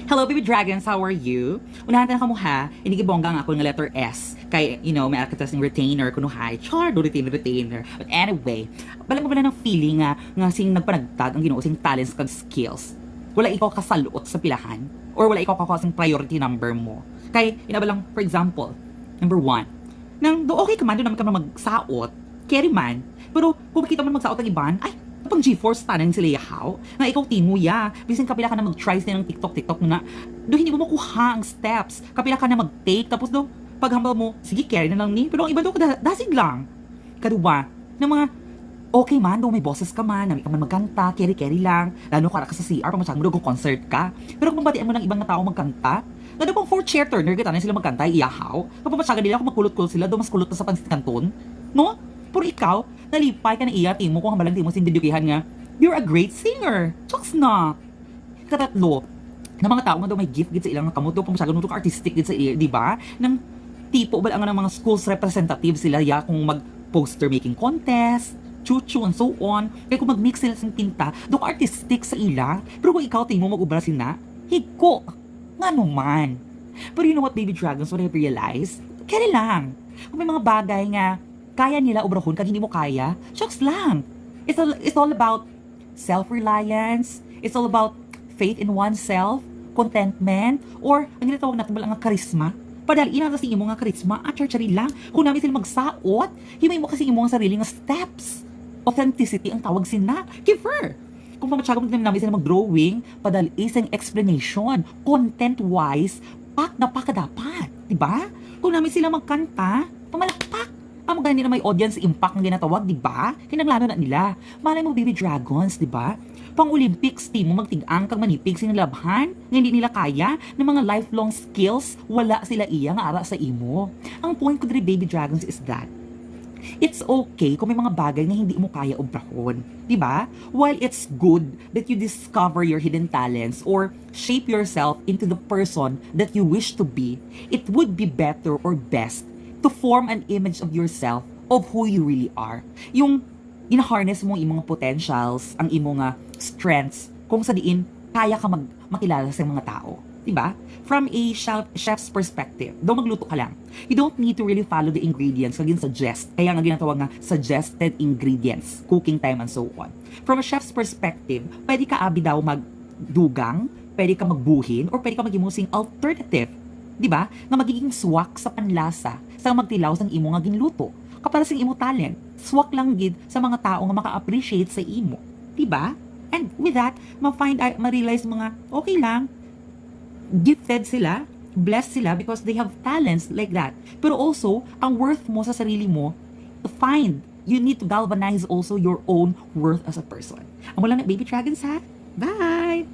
Hello, baby dragons, how are you? Unahan ka mo ha, hindi bongga nga ako ng letter S. Kay, may akatas ng retainer, kuno hay, char, do retainer. But anyway, bala mo ba ng feeling nga sing nagpanagtag ang ginoo sing talents kag skills. Wala ikaw kasaluot sa pilahan, or wala ikaw kakasing priority number mo. Kay, inabalang, for example, number 1, nang do okay ka man, do naman ka magsaot, carry man, pero kung makita mo magsaot ang iban, ay, pang G-Force tanan sila yahaw, nga ikaw timo ya, bisan kapila ka na mag-try sila ng TikTok na, do hindi mo makuha ang steps, kapila ka na mag-take, tapos do, paghambal mo, sige, carry na lang ni, pero ang iba do, dasig lang. Kaduwa, ng mga, okay man, do may boses ka man, nami ka man magkanta, carry lang, lalo ka sa CR, pamasyag mo do, concert ka, pero kung batian mo ng ibang tao magkanta, nga do pang 4-chair turner, kita na sila magkanta, iyahaw, kapag masyagan nila, kung magkulot-kulot sila, do mas kulot na sa pansit kanton, no? Pero ikaw, nalipay ka na iya, timo kung hambalang timo sindidukihan nga, you're a great singer. Chokes na. Katatlo, na mga tao nga daw may gift gid sa ilang kamot, daw pamasyado nung artistic gid sa iya, di ba? Nang tipo ba ang mga schools representative sila ya kung mag-poster making contest, chuchu and so on. Kaya kung mag-mix sila ng tinta, daw artistic sa ila. Pero kung ikaw timo mag-ubra sila, hiko. Nga naman. Pero you know what, baby dragons, what I realize? Kaya lang. Kung may mga bagay nga kaya nila obrahon kag hindi mo kaya, shucks lang. It's all about self-reliance. It's all about faith in oneself, contentment, or ang ginatawag natin nga charisma. Padahal ina kasi imo nga charisma at chari lang. Kung namin sila magsaot, himay mo kasi imo nga sarili nga steps. Authenticity ang tawag sina. Give her. Kung pamatsyaga mo namin sila mag-drawing, padahal isang explanation, content-wise, pak na pak dapat. Diba? Kung namin sila magkanta, pamalakpak. Ang maganda nila may audience impact ng ginatawag, di ba? Kinaglano na nila. Malay mo, baby dragons, di ba? Pang Olympics team mo magtig-ang kang manipig sinilabhan, nga hindi nila kaya ng mga lifelong skills, wala sila iya nga ara sa imo. Ang point ko diri, baby dragons, is that it's okay kung may mga bagay na hindi mo kaya obrahon, di ba? While it's good that you discover your hidden talents or shape yourself into the person that you wish to be, it would be better or best to form an image of yourself of who you really are. Yung ina-harness mo yung mga potentials, ang imo nga strengths, kung sa diin kaya ka makilala sa mga tao. Diba? From a chef's perspective, daw magluto ka lang. You don't need to really follow the ingredients kagin suggest. Kaya nga ginatawag nga suggested ingredients, cooking time and so on. From a chef's perspective, pwede ka abi daw magdugang, pwede ka magbuhin, or pwede ka mag-imusing alternative. Diba? Na magiging swak sa panlasa sa magtilaw sang imo nga ginluto. Kapara sing imo talent, swak lang gid sa mga tao nga maka-appreciate sa imo. Diba? And with that, ma-realize mga okay lang, gifted sila, blessed sila because they have talents like that. Pero also, ang worth mo sa sarili mo, you need to galvanize also your own worth as a person. Amo lang na, baby dragons ha? Bye!